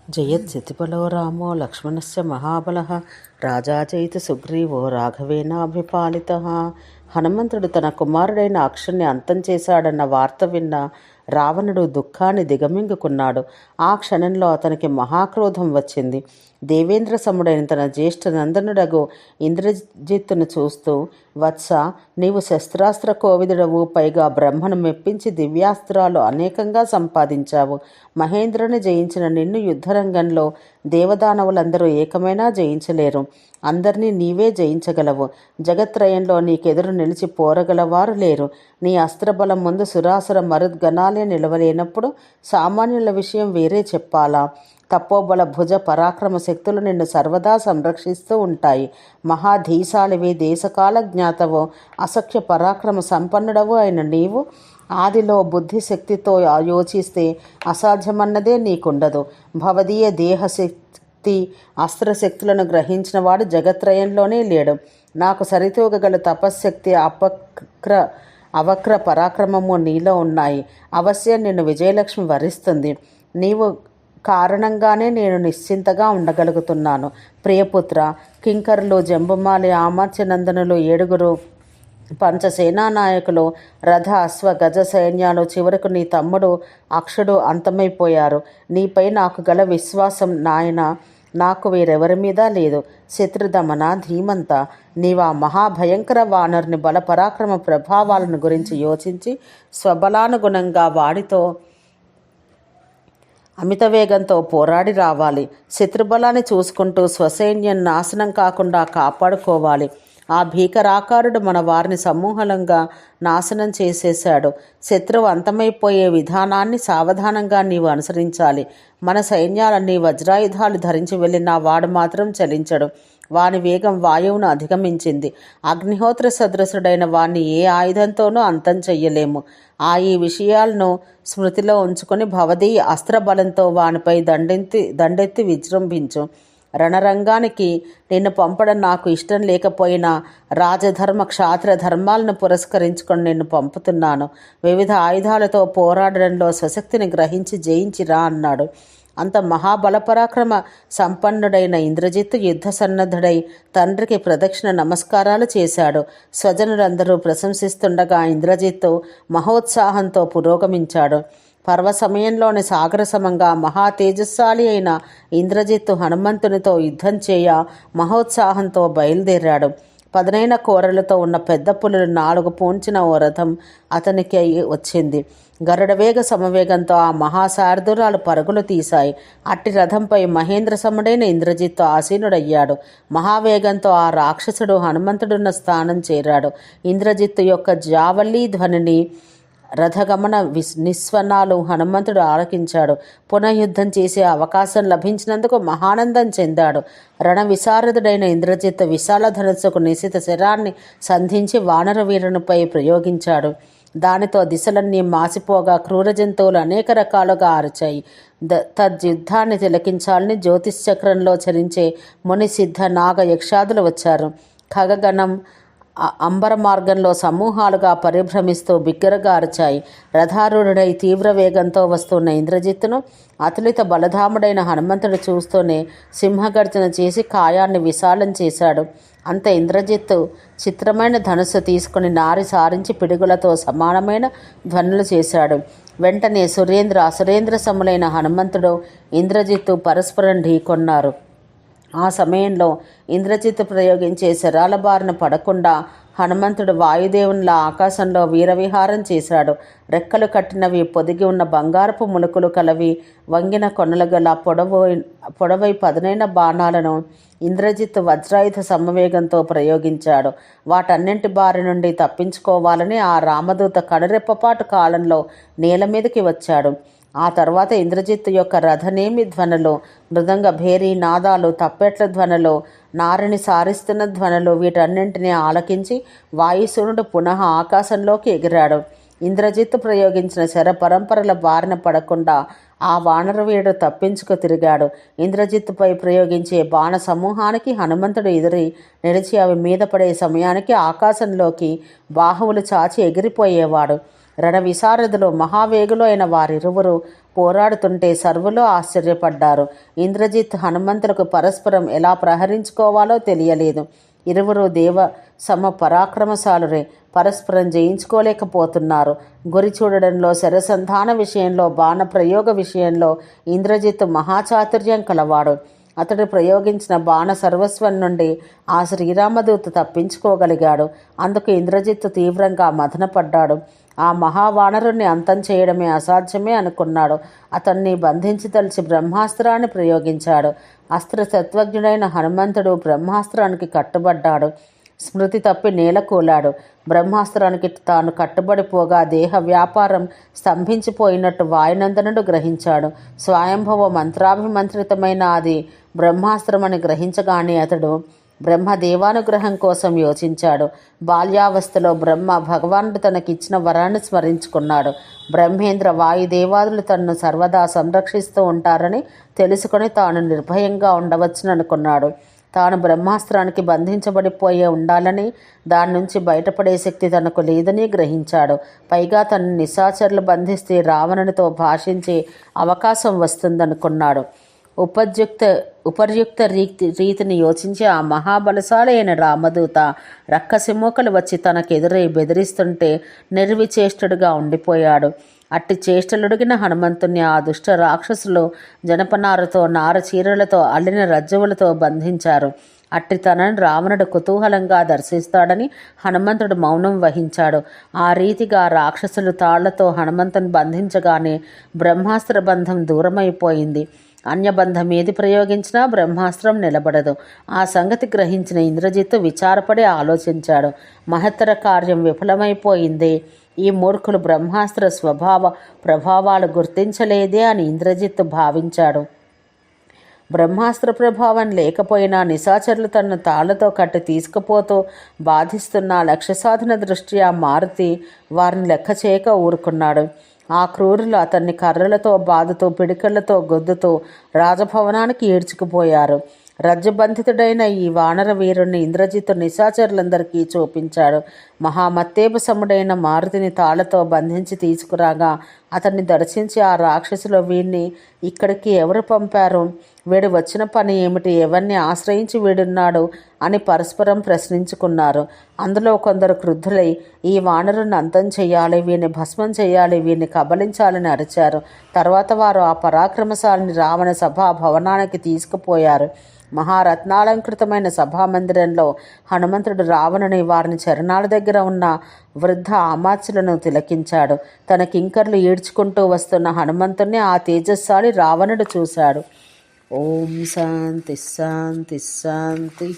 జయత్సితిపలో రామో లక్ష్మణస్య మహాబలః రాజా చైతి సుగ్రీవో రాఘవేనాభిపాలితః. హనుమంతుడు తన కుమారుడైన అక్షుణ్ణి అంతం చేశాడన్న వార్త విన్న రావణుడు దుఃఖాన్ని దిగమింగుకున్నాడు. ఆ క్షణంలో అతనికి మహాక్రోధం వచ్చింది. దేవేంద్ర సముడైన తన జ్యేష్ఠ నందనుడగు ఇంద్రజిత్తును చూస్తూ, వత్స, నీవు శస్త్రాస్త్ర కోవిదుడవు, పైగా బ్రహ్మను మెప్పించి దివ్యాస్త్రాలు అనేకంగా సంపాదించావు. మహేంద్రుని జయించిన నిన్ను యుద్ధరంగంలో దేవదానవులందరూ ఏకమైనా జయించలేరు. అందరినీ నీవే జయించగలవు. జగత్రయంలో నీకెదురు నిలిచి పోరగలవారు లేరు. నీ అస్త్రబలం ముందు సురాసుర మరుద్గణాలే నిలవలేనప్పుడు సామాన్యుల విషయం వేరే చెప్పాలా? తపోబల భుజ పరాక్రమ శక్తులు నిన్ను సర్వదా సంరక్షిస్తూ ఉంటాయి. మహాధీశాలివి, దేశకాల జ్ఞాతవో, అసఖ్య పరాక్రమ సంపన్నుడవు అయిన నీవు ఆదిలో బుద్ధిశక్తితో యోచిస్తే అసాధ్యమన్నదే నీకుండదు. భవదీయ దేహశక్తి అస్త్రశక్తులను గ్రహించిన వాడు జగత్రయంలోనే లేడు. నాకు సరితూగగల తపశ్శక్తి అవక్ర పరాక్రమము నీలో ఉన్నాయి. అవశ్యం నిన్ను విజయలక్ష్మి వరిస్తుంది. నీవు కారణంగానే నేను నిశ్చింతగా ఉండగలుగుతున్నాను. ప్రియపుత్ర, కింకరులు, జంబుమాలి, ఆమర్చనందనులు, 7 పంచసేనా నాయకులు, రథ అశ్వ గజ సైన్యాలు, చివరకు నీ తమ్ముడు అక్షుడు అంతమైపోయారు. నీపై నాకు గల విశ్వాసం నాయన నాకు వేరెవరి మీద లేదు. శత్రుదమన ధీమంత, నీవా మహాభయంకర వానరుని బలపరాక్రమ ప్రభావాలను గురించి యోచించి స్వబలానుగుణంగా వాడితో అమిత వేగంతో పోరాడి రావాలి. శత్రుబలాన్ని చూసుకుంటూ స్వసైన్యం నాశనం కాకుండా కాపాడుకోవాలి. ఆ భీకరాకారుడు మన వారిని సమూహంగా నాశనం చేసేశాడు. శత్రువు అంతమైపోయే విధానాన్ని సావధానంగా నీవు అనుసరించాలి. మన సైన్యాలన్నీ వజ్రాయుధాలు ధరించి వెళ్ళిన వాడు మాత్రం చలించడు. వాని వేగం వాయువును అధిగమించింది. అగ్నిహోత్ర సదృశుడైన వాణ్ణి ఏ ఆయుధంతోనూ అంతం చెయ్యలేము. ఈ విషయాలను స్మృతిలో ఉంచుకొని భవదీయ అస్త్రబలంతో వానిపై దండెత్తి విజృంభించు. రణరంగానికి నిన్ను పంపడం నాకు ఇష్టం లేకపోయినా రాజధర్మ క్షాత్ర ధర్మాలను పురస్కరించుకొని నిన్ను పంపుతున్నాను. వివిధ ఆయుధాలతో పోరాడడంలో స్వశక్తిని గ్రహించి జయించిరా అన్నాడు. అంత మహాబలపరాక్రమ సంపన్నుడైన ఇంద్రజిత్తు యుద్ధ సన్నద్ధుడై తండ్రికి ప్రదక్షిణ నమస్కారాలు చేశాడు. స్వజనులందరూ ప్రశంసిస్తుండగా ఇంద్రజిత్తు మహోత్సాహంతో పురోగమించాడు. పర్వ సమయంలోని సాగర సమంగా మహా తేజస్శాలి అయిన ఇంద్రజిత్తు హనుమంతునితో యుద్ధం చేయ మహోత్సాహంతో బయలుదేరాడు. పదునైన కోరలతో ఉన్న పెద్ద పులులు 4 పూంచిన ఓ రథం అతనికి వచ్చింది. గరుడవేగ సమవేగంతో ఆ మహాసారథురాలు పరుగులు తీశాయి. అట్టి రథంపై మహేంద్ర సముడైన ఇంద్రజిత్తు ఆసీనుడయ్యాడు. మహావేగంతో ఆ రాక్షసుడు హనుమంతుడున్న స్థానం చేరాడు. ఇంద్రజిత్తు యొక్క జావల్లీ ధ్వనిని, రథగమన నిస్వనాలు హనుమంతుడు ఆలకించాడు. పునఃయుద్ధం చేసే అవకాశం లభించినందుకు మహానందం చెందాడు. రణ విశారదుడైన ఇంద్రజిత్తు విశాల ధనుస్సుకు నిశిత శరాన్ని సంధించి వానర వీరునిపై ప్రయోగించాడు. దానితో దిశలన్నీ మాసిపోగా క్రూర జంతువులు అనేక రకాలుగా అరిచాయి. తద్యుద్ధాన్ని తిలకించాలని జ్యోతిశ్చక్రంలో చరించే ముని సిద్ధ నాగ యక్షాదులు వచ్చారు. ఖగగణం అంబర మార్గంలో సమూహాలుగా పరిభ్రమిస్తూ బిగ్గరగా అరిచాయి. రథారూఢుడై తీవ్ర వేగంతో వస్తున్న ఇంద్రజిత్తును అతులిత బలధాముడైన హనుమంతుడు చూస్తూనే సింహగర్జన చేసి కాయాన్ని విశాలం చేశాడు. అంత ఇంద్రజిత్తు చిత్రమైన ధనుస్సు తీసుకుని నారి సారించి పిడుగులతో సమానమైన ధ్వనులు చేశాడు. వెంటనే సురేంద్ర అసురేంద్ర సములైన హనుమంతుడు ఇంద్రజిత్తు పరస్పరం ఢీకొన్నారు. ఆ సమయంలో ఇంద్రజిత్తు ప్రయోగించే శరాల బారిన పడకుండా హనుమంతుడు వాయుదేవునిలా ఆకాశంలో వీరవిహారం చేశాడు. రెక్కలు కట్టినవి, పొదిగి ఉన్న బంగారపు ములుకులు కలవి, వంగిన కొనలు గల పొడవై పదునైన బాణాలను ఇంద్రజిత్తు వజ్రాయుధ సమవేగంతో ప్రయోగించాడు. వాటన్నింటి బారి నుండి తప్పించుకోవాలని ఆ రామదూత కనురెప్పపాటు కాలంలో నేల మీదకి వచ్చాడు. ఆ తర్వాత ఇంద్రజిత్తు యొక్క రథనేమి ధ్వనులు, మృదంగ భేరీ నాదాలు, తప్పెట్ల ధ్వనులు, నారిని సారిస్తున్న ధ్వనులు వీటన్నింటినీ ఆలకించి వాయుసునుడు పునః ఆకాశంలోకి ఎగిరాడు. ఇంద్రజిత్తు ప్రయోగించిన శర పరంపరల బారిన పడకుండా ఆ వానరవీరుడు తప్పించుకు తిరిగాడు. ఇంద్రజిత్తుపై ప్రయోగించే బాణ సమూహానికి హనుమంతుడు ఎదురి నిలిచి అవి మీద పడే సమయానికి ఆకాశంలోకి బాహువులు చాచి ఎగిరిపోయేవాడు. రణ విశారదులు మహావేగులు అయిన వారిరువురు పోరాడుతుంటే సర్వులు ఆశ్చర్యపడ్డారు. ఇంద్రజిత్ హనుమంతులకు పరస్పరం ఎలా ప్రహరించుకోవాలో తెలియలేదు. ఇరువురు దేవ సమ పరాక్రమశాలురే, పరస్పరం జయించుకోలేకపోతున్నారు. గురి చూడడంలో, శరసంధాన విషయంలో, బాణ ప్రయోగ విషయంలో ఇంద్రజిత్ మహాచాతుర్యం కలవాడు. అతడు ప్రయోగించిన బాణ సర్వస్వం నుండి ఆ శ్రీరామదూత తప్పించుకోగలిగాడు. అందుకు ఇంద్రజిత్తు తీవ్రంగా మదనపడ్డాడు. ఆ మహావానరుణ్ణి అంతం చేయడమే అసాధ్యమే అనుకున్నాడు. అతన్ని బంధించదలిచి బ్రహ్మాస్త్రాన్ని ప్రయోగించాడు. అస్త్రతత్వజ్ఞుడైన హనుమంతుడు బ్రహ్మాస్త్రానికి కట్టుబడ్డాడు. స్మృతి తప్పి నేలకూలాడు. బ్రహ్మాస్త్రానికి తాను కట్టుబడిపోగా దేహ వ్యాపారం స్తంభించిపోయినట్టు వాయునందనుడు గ్రహించాడు. స్వయంభవ మంత్రాభిమంత్రితమైన అది బ్రహ్మాస్త్రమని గ్రహించగానే అతడు బ్రహ్మదేవానుగ్రహం కోసం యోచించాడు. బాల్యావస్థలో బ్రహ్మ భగవానుడు తనకిచ్చిన వరాన్ని స్మరించుకున్నాడు. బ్రహ్మేంద్ర వాయుదేవాదులు తనను సర్వదా సంరక్షిస్తూ ఉంటారని తెలుసుకొని తాను నిర్భయంగా ఉండవచ్చుననుకున్నాడు. తాను బ్రహ్మాస్త్రానికి బంధించబడిపోయే ఉండాలని, దాని నుంచి బయటపడే శక్తి తనకు లేదని గ్రహించాడు. పైగా తన నిశాచరులు బంధిస్తే రావణునితో భాషించే అవకాశం వస్తుందనుకున్నాడు. ఉపర్యుక్త రీతిని యోచించి ఆ మహాబలశాలి అయిన రామదూత రక్కసిమూకలు వచ్చి తనకెదురై బెదిరిస్తుంటే నిర్విచేష్టుడుగా ఉండిపోయాడు. అట్టి చేష్టలుడిగిన హనుమంతుణ్ణి ఆ దుష్ట రాక్షసులు జనపనారతో, నార చీరలతో అల్లిన రజ్జువులతో బంధించారు. అట్టి తనని రావణుడు కుతూహలంగా దర్శిస్తాడని హనుమంతుడు మౌనం వహించాడు. ఆ రీతిగా రాక్షసులు తాళ్లతో హనుమంతుని బంధించగానే బ్రహ్మాస్త్ర బంధం దూరమైపోయింది. అన్యబంధం ఏది ప్రయోగించినా బ్రహ్మాస్త్రం నిలబడదు. ఆ సంగతి గ్రహించిన ఇంద్రజిత్తు విచారపడి ఆలోచించాడు. మహత్తర కార్యం విఫలమైపోయింది. ఈ మూర్ఖులు బ్రహ్మాస్త్ర స్వభావ ప్రభావాలు గుర్తించలేదే అని ఇంద్రజిత్తు భావించాడు. బ్రహ్మాస్త్ర ప్రభావం లేకపోయినా నిశాచరులు తనను తాళ్లతో కట్టి తీసుకుపోతూ బాధిస్తున్న లక్ష్య సాధన దృష్ట్యా మారుతి వారిని లెక్క చేయక ఊరుకున్నాడు. ఆ క్రూరులు అతన్ని కర్రలతో బాదుతూ, పిడికళ్లతో గొద్దుతూ రాజభవనానికి ఈడ్చుకుపోయారు. రజ్జుబంధితుడైన ఈ వానర వీరుణ్ణి ఇంద్రజిత్తు నిశాచరులందరికీ చూపించాడు. మహామత్తేపసముడైన మారుతిని తాళ్లతో బంధించి తీసుకురాగా అతన్ని దర్శించి ఆ రాక్షసులు వీడిని ఇక్కడికి ఎవరు పంపారు, వీడు వచ్చిన పని ఏమిటి, ఎవరిని ఆశ్రయించి వీడున్నాడు అని పరస్పరం ప్రశ్నించుకున్నారు. అందులో కొందరు క్రుద్ధులై ఈ వానరుని అంతం చెయ్యాలి, వీడిని భస్మం చెయ్యాలి, వీడిని కబలించాలని అరిచారు. తర్వాత వారు ఆ పరాక్రమశాలిని రావణ సభా భవనానికి తీసుకుపోయారు. మహారత్నాలంకృతమైన సభామందిరంలో హనుమంతుడు రావణుని వారిని చరణాల దగ్గర ఉన్న వృద్ధ అమాత్యులను తిలకించాడు. తన కింకర్లు ఈడ్చుకుంటూ వస్తున్న హనుమంతుణ్ణి ఆ తేజస్సాలి రావణుడు చూశాడు. ఓం శాంతి శాంతి శాంతి.